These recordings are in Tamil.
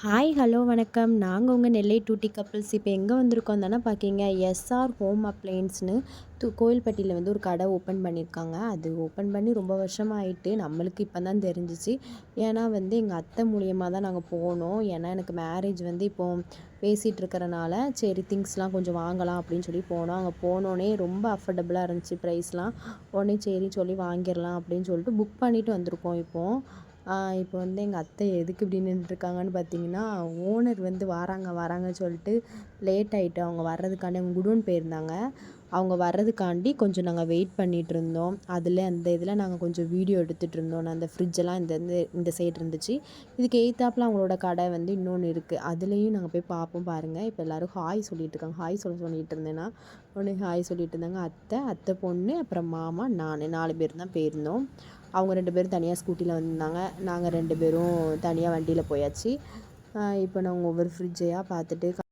ஹாய் ஹலோ வணக்கம். நாங்கள் உங்கள் நெல்லை டூட்டி கப்பிள்ஸ் இப்போ எங்கே வந்திருக்கோம் தானே பார்க்கிங்க. எஸ்ஆர் ஹோம் அப்ளையன்ஸ்னு கோயில்பட்டியில் வந்து ஒரு கடை ஓப்பன் பண்ணியிருக்காங்க. அது ஓப்பன் பண்ணி ரொம்ப வருஷமாக ஆயிட்டு. நம்மளுக்கு இப்போ தான் தெரிஞ்சிச்சு. ஏன்னா வந்து எங்கள் அத்தை மூலியமாக தான் நாங்கள் போனோம். ஏன்னா எனக்கு மேரேஜ் வந்து இப்போது பேசிகிட்டு இருக்கிறனால சரி திங்ஸ்லாம் கொஞ்சம் வாங்கலாம் அப்படின்னு சொல்லி போனோம். அங்கே போனோடனே ரொம்ப அஃபர்டபுளாக இருந்துச்சு ப்ரைஸ்லாம். உடனே சரி சொல்லி வாங்கிடலாம் அப்படின்னு சொல்லிட்டு புக் பண்ணிவிட்டு வந்திருக்கோம் இப்போது. இப்போ வந்து எங்கள் அத்தை எதுக்கு இப்படி நின்றுருக்காங்கன்னு பார்த்தீங்கன்னா, ஓனர் வந்து வராங்கன்னு சொல்லிட்டு லேட் ஆயிட்டு அவங்க வர்றதுக்காண்டி அவங்க குடோன் போயிருந்தாங்க. அவங்க வர்றதுக்காண்டி கொஞ்சம் நாங்கள் வெயிட் பண்ணிகிட்ருந்தோம். அந்த இதில் நாங்கள் கொஞ்சம் வீடியோ எடுத்துகிட்ருந்தோம். நான் அந்த ஃப்ரிட்ஜெல்லாம் இந்த சைடு இருந்துச்சு. இதுக்கு எய்த்தாப்புல அவங்களோட கடை வந்து இன்னொன்று இருக்குது. அதுலேயும் நாங்கள் போய் பார்ப்போம் பாருங்கள். இப்போ எல்லோரும் ஹாய் சொல்லிகிட்ருக்காங்க. ஹாய் சொல்லிகிட்டு இருந்தேன்னா உடனே ஹாய் சொல்லிட்டு இருந்தாங்க. அத்தை பொண்ணு அப்புறம் மாமா நான் 4 பேர் தான் போயிருந்தோம். அவங்க 2 பேரும் தனியாக ஸ்கூட்டியில் வந்திருந்தாங்க. நாங்கள் 2 பேரும் தனியாக வண்டியில் போயாச்சு. இப்போ நாங்கள் ஒவ்வொரு ஃப்ரிட்ஜையாக பார்த்துட்டு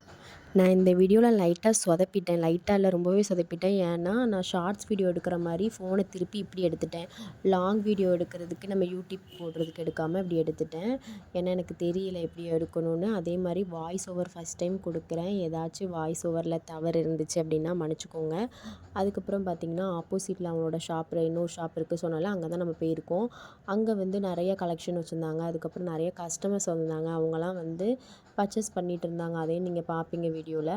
நான் இந்த வீடியோவில் லைட்டாக இல்லை ரொம்பவே சொதப்பிட்டேன். ஏன்னா நான் ஷார்ட்ஸ் வீடியோ எடுக்கிற மாதிரி ஃபோனை திருப்பி இப்படி எடுத்துட்டேன். லாங் வீடியோ எடுக்கிறதுக்கு நம்ம யூடியூப் போடுறதுக்கு எடுக்காமல் இப்படி எடுத்துட்டேன். ஏன்னா எனக்கு தெரியல எப்படி எடுக்கணும்னு. அதே மாதிரி வாய்ஸ் ஓவர் ஃபஸ்ட் டைம் கொடுக்குறேன். ஏதாச்சும் வாய்ஸ் ஓவரில் தவறு இருந்துச்சு அப்படின்னா மன்னிச்சிக்கோங்க. அதுக்கப்புறம் பார்த்திங்கன்னா ஆப்போசிட்டில் அவங்களோட இன்னொரு ஷாப் இருக்குது சொன்னால அங்கே தான் நம்ம போயிருக்கோம். அங்கே வந்து நிறைய கலெக்ஷன் வச்சுருந்தாங்க. அதுக்கப்புறம் நிறைய கஸ்டமர்ஸ் வந்திருந்தாங்க. அவங்களாம் வந்து பர்ச்சேஸ் பண்ணிகிட்டு இருந்தாங்க. அதையும் நீங்கள் பார்ப்பீங்க வீடியோவில்.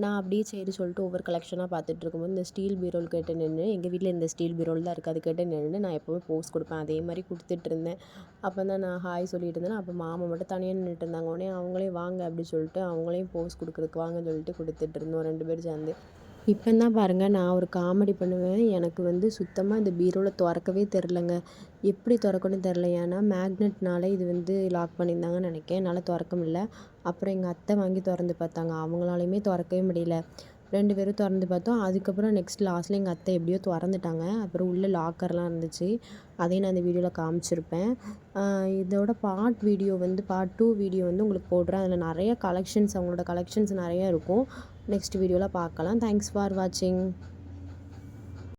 நான் அப்படியே சரி சொல்லிட்டு ஒவ்வொரு கலெக்ஷனாக பார்த்துட்டு இருக்கும்போது இந்த ஸ்டீல் பீரோல் கிட்ட நின்று எங்கள் வீட்டில் இந்த ஸ்டீல் பீரோல் தான் இருக்குது. அது கிட்ட நின்று நான் எப்போவுமே போஸ் கொடுப்பேன். அதே மாதிரி கொடுத்துட்ருந்தேன். அப்போ தான் நான் ஹாய் சொல்லிட்டு இருந்தேன். அப்போ மாமா மட்டும் தனியாக நின்றுட்டு இருந்தாங்க. உடனே அவங்களே வாங்க அப்படி சொல்லிட்டு அவங்களையும் போஸ் கொடுக்குறதுக்கு வாங்கன்னு சொல்லிட்டு கொடுத்துட்ருந்தோம் 2 பேரும் சேர்ந்து. இப்போ தான் பாருங்கள் நான் ஒரு காமெடி பண்ணுவேன். எனக்கு வந்து சுத்தமாக இந்த பீரோவில் திறக்கவே தெரிலங்க. எப்படி திறக்கணும்னு தெரில. ஏன்னா மேக்னெட்னால இது வந்து லாக் பண்ணியிருந்தாங்கன்னு நினைக்கிறேன். என்னால் திறக்க முடியல. அப்புறம் எங்கள் அத்தை வாங்கி திறந்து பார்த்தாங்க. அவங்களாலையுமே திறக்கவே முடியல. 2 பேரும் திறந்து பார்த்தோம். அதுக்கப்புறம் லாஸ்ட்டில் எங்கள் அத்தை எப்படியோ திறந்துட்டாங்க. அப்புறம் உள்ளே லாக்கர்லாம் இருந்துச்சு. அதையும் நான் இந்த வீடியோவில் காமிச்சிருப்பேன். இதோட பார்ட் 2 வீடியோ வந்து உங்களுக்கு போடுறேன். அதில் நிறைய அவங்களோட கலெக்ஷன்ஸ் நிறைய இருக்கும். நெக்ஸ்ட் வீடியோவில் பார்க்கலாம். தேங்க்ஸ் ஃபார் வாட்சிங்.